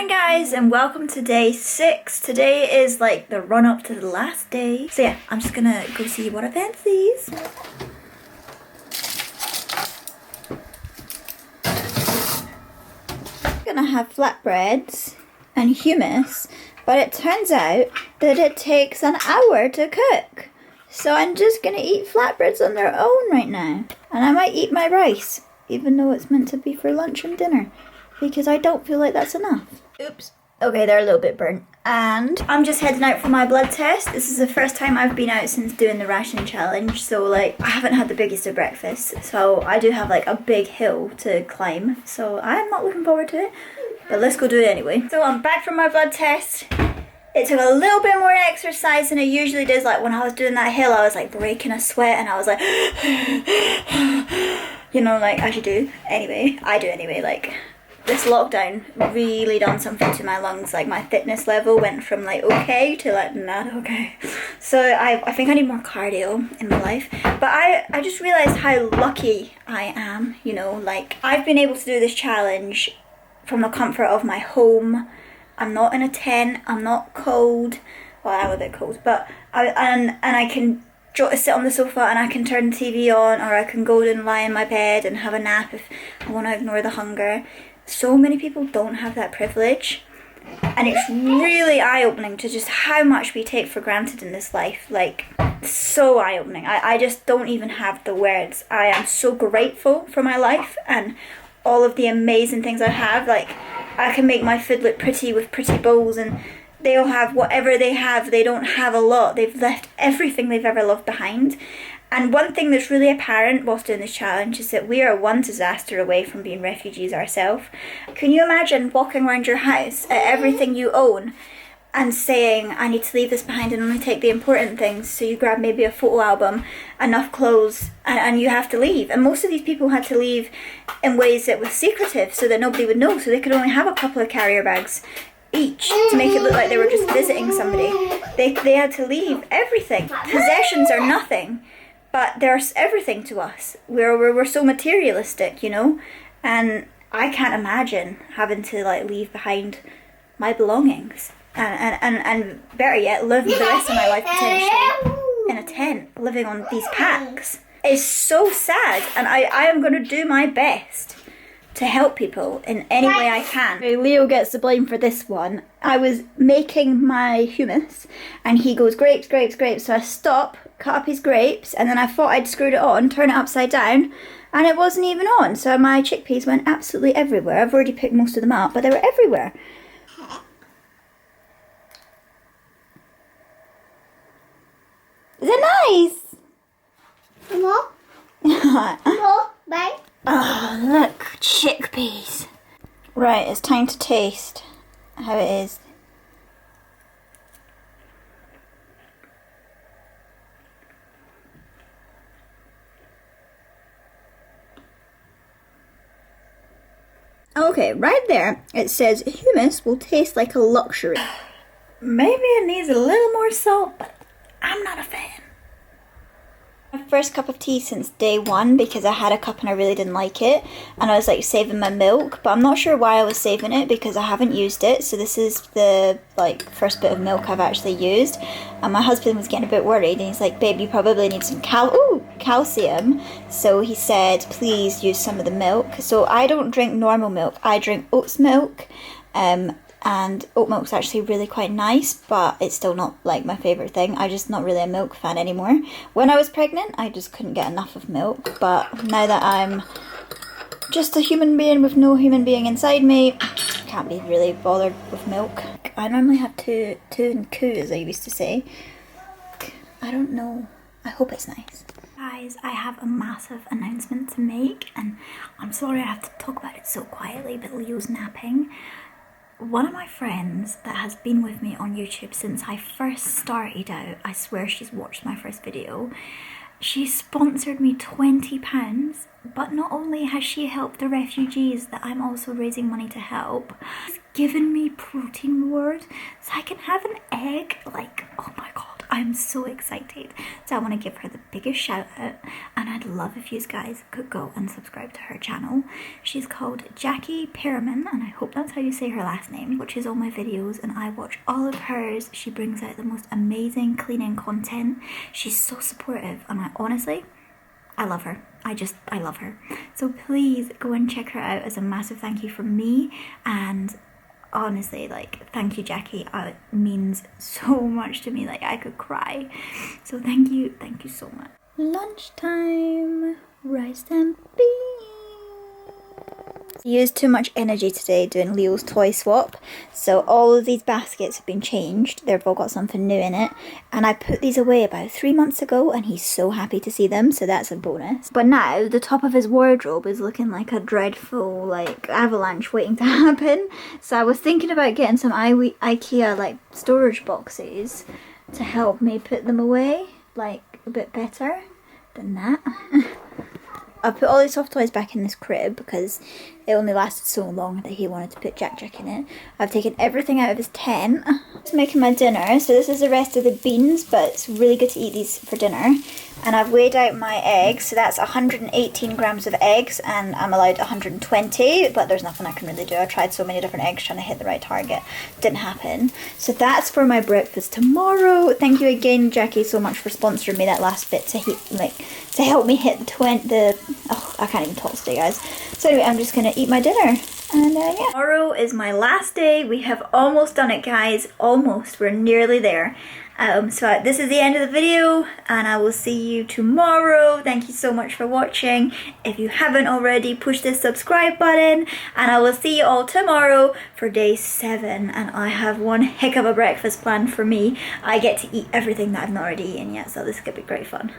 morning guys and welcome to day 6. Today is like the run up to the last day. So yeah, I'm just gonna go see what I fancies. I'm gonna have flatbreads and hummus, but it turns out that it takes an hour to cook. So I'm just gonna eat flatbreads on their own right now. And I might eat my rice, even though it's meant to be for lunch and dinner, because I don't feel like that's enough. Oops. Okay, they're a little bit burnt. And I'm just heading out for my blood test. This is the first time I've been out since doing the ration challenge, so like I haven't had the biggest of breakfasts, so I do have like a big hill to climb, so I'm not looking forward to it, but let's go do it anyway. So I'm back from my blood test. It took a little bit more exercise than it usually does. Like when I was doing that hill, I was like breaking a sweat and I was like you know, like as you do anyway. I do anyway. Like this lockdown really done something to my lungs. Like my fitness level went from like okay to like not okay. So I think I need more cardio in my life. But I just realised how lucky I am, you know, like I've been able to do this challenge from the comfort of my home. I'm not in a tent, I'm not cold. Well, I'm a bit cold, but I can sit on the sofa and I can turn the TV on, or I can go and lie in my bed and have a nap if I want to ignore the hunger. So many people don't have that privilege, and it's really eye-opening to just how much we take for granted in this life. Like, so eye-opening. I just don't even have the words. I am so grateful for my life and all of the amazing things I have. Like, I can make my food look pretty with pretty bowls, and they all have whatever they have. They don't have a lot. They've left everything they've ever loved behind. And one thing that's really apparent whilst doing this challenge is that we are one disaster away from being refugees ourselves. Can you imagine walking around your house at everything you own and saying, I need to leave this behind and only take the important things? So you grab maybe a photo album, enough clothes, and you have to leave. And most of these people had to leave in ways that was secretive so that nobody would know. So they could only have a couple of carrier bags each to make it look like they were just visiting somebody. They had to leave everything. Possessions are nothing, but there's everything to us. We're so materialistic, you know? And I can't imagine having to like leave behind my belongings. And better yet, live the rest of my life potentially in a tent, living on these packs. It's so sad, and I am going to do my best to help people in any way I can. Leo gets the blame for this one. I was making my hummus, and he goes, grapes, grapes, grapes. So I stop, cut up his grapes, and then I thought I'd screwed it on, turn it upside down, and it wasn't even on. So my chickpeas went absolutely everywhere. I've already picked most of them up, but they were everywhere. Is it nice? More? More, bye. Oh, look, chickpeas. Right, it's time to taste how it is. Okay, right there it says hummus will taste like a luxury. Maybe it needs a little more salt, but I'm not a fan. My first cup of tea since day 1, because I had a cup and I really didn't like it, and I was like saving my milk, but I'm not sure why I was saving it because I haven't used it. So this is the like first bit of milk I've actually used, and my husband was getting a bit worried and he's like, babe, you probably need some calcium. So he said, please use some of the milk. So I don't drink normal milk, I drink oats milk. And oat milk's actually really quite nice, but it's still not like my favourite thing. I'm just not really a milk fan anymore. When I was pregnant, I just couldn't get enough of milk, but now that I'm just a human being with no human being inside me, can't be really bothered with milk. I normally have two and coup, as I used to say. I don't know. I hope it's nice. Guys, I have a massive announcement to make, and I'm sorry I have to talk about it so quietly, but Leo's napping. One of my friends that has been with me on YouTube since I first started out, I swear she's watched my first video, she sponsored me £20, but not only has she helped the refugees that I'm also raising money to help, she's given me protein rewards so I can have an egg. Like, oh my god, I'm so excited. So I want to give her the biggest shout out, and I'd love if you guys could go and subscribe to her channel. She's called Jackie Perriman, and I hope that's how you say her last name. Watches all my videos and I watch all of hers. She brings out the most amazing cleaning content. She's so supportive, and I love her. I love her. So please go and check her out as a massive thank you from me, and honestly, like, thank you, Jackie. It means so much to me. Like, I could cry. So thank you so much. Lunchtime, rice and beans. Used too much energy today doing Leo's toy swap, so all of these baskets have been changed. They've all got something new in it, and I put these away about 3 months ago, and he's so happy to see them, so that's a bonus. But now the top of his wardrobe is looking like a dreadful like avalanche waiting to happen, so I was thinking about getting some IKEA like storage boxes to help me put them away like a bit better than that. I put all these soft toys back in this crib because it only lasted so long that he wanted to put Jack in it. I've taken everything out of his tent. Just making my dinner. So this is the rest of the beans, but it's really good to eat these for dinner. And I've weighed out my eggs, so that's 118 grams of eggs, and I'm allowed 120, but there's nothing I can really do. I tried so many different eggs trying to hit the right target. Didn't happen. So that's for my breakfast tomorrow. Thank you again, Jackie, so much for sponsoring me that last bit to help me hit oh, I can't even talk today, guys. So anyway, I'm just gonna eat my dinner. And yeah. Tomorrow is my last day. We have almost done it, guys. Almost. We're nearly there. So this is the end of the video, and I will see you tomorrow. Thank you so much for watching. If you haven't already, push the subscribe button, and I will see you all tomorrow for day 7. And I have one heck of a breakfast planned for me. I get to eat everything that I've not already eaten yet, so this could be great fun.